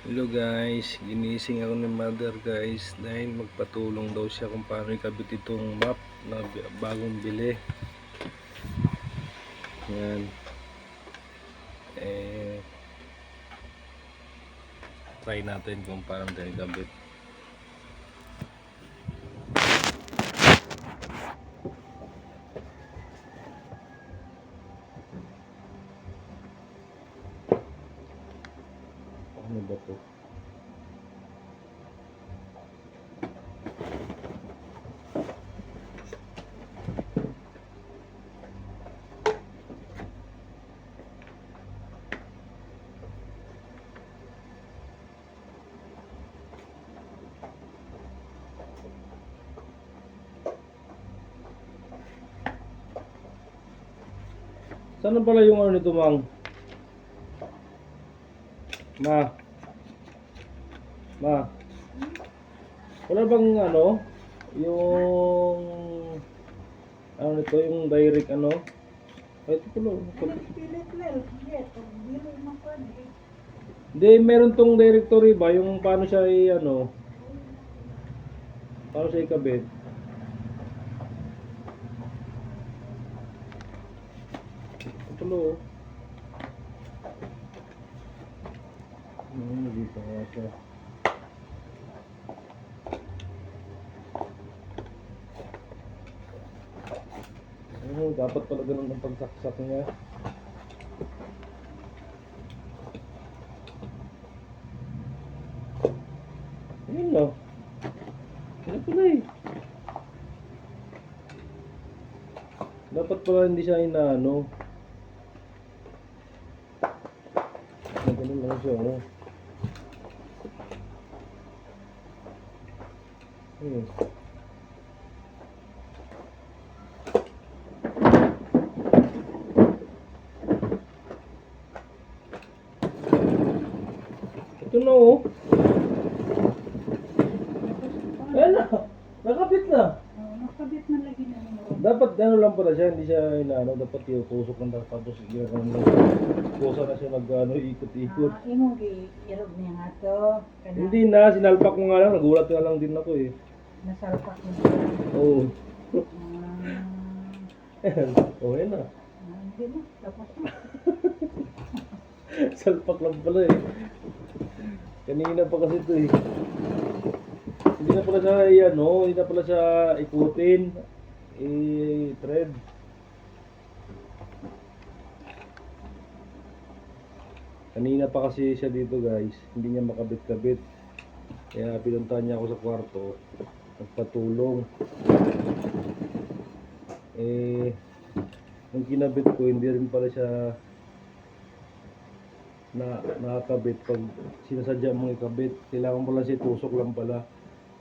Hello guys, ginising ako ni mother guys dahil magpatulong daw siya kung paano ikabit itong map na bagong bili. Yan. Try natin kung paano tayo ikabit. Ano ba to? Saan na pala yung ano nito, Mang? Ma. Wala bang ano? Yung ano nito, yung direct ano? Ay, ito pala. Hindi, meron tong directory ba? Yung paano siya ano? Paano siya ikabit? Ito pala oh. Dito nga siya. Dapat pala ganun ang pagsaksak niya. Ayun no. Ano pala eh. Dapat pala hindi siya inaano. Ganun lang siya oh. Ayun. Ito na oh. Ayan na. Nakabit na. Nakabit na lagi na naman. Dapat ano lang pala siya. Hindi siya inaano. Dapat yung tusok lang dapat. Tapos ginagawa lang. Kusa na siya nag-ano, ikot-ikot. Imong gi-irog niya nga to. Hindi na. Sinalpak ko nga lang. Nagulat nga lang din ako eh. Nasalpak mo. Oo. Oh, yan na. Hindi na. Tapos na. Salpak lang pala eh. Kanina pa kasi ito eh. Hindi na pala siya hindi na pala siya ikutin. I-thread. Kanina pa kasi siya dito guys. Hindi niya makabit-kabit. Kaya pinuntahan niya ako sa kwarto. Nagpatulong. Nung kinabit ko, hindi rin pala siya nakakabit. Pag sinasadya mong ikabit, kailangan pala siya tusok lang pala.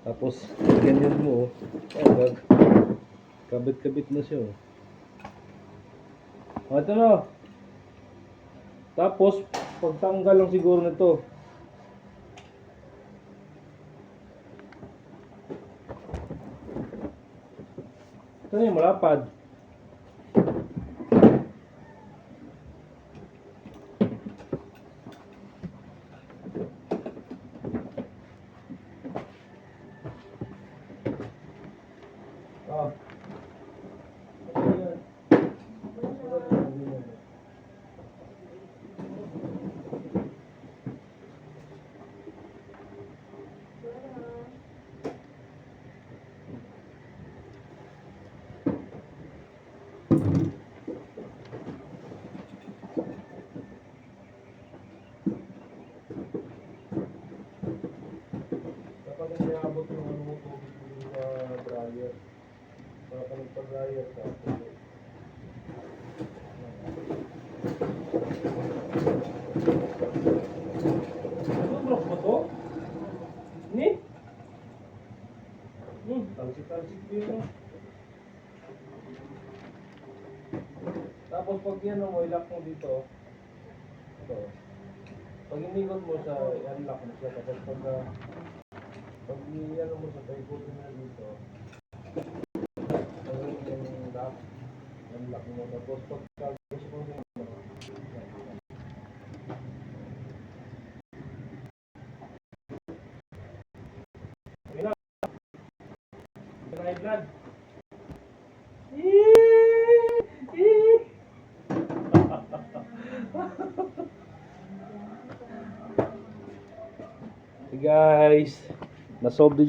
Tapos ganyan mo kabit-kabit na siya ito na. Tapos pagtanggal lang siguro nito. Ito na yung malapad. Dapat hindi abot yung ano mo tubig sa dryer. Para nagpa-dryer ka. Ano ba to? Ni? Talsik-talsik yun. Tapos pag yan mo, ilak mo dito. Ito. Pag inikot mo siya, i-unlock mo siya. Tapos pag i-ano mo siya, ikutin mo dito. Yung lock, unlock mo. Tapos pag gusto mo high blood. Hey guys, na-solve din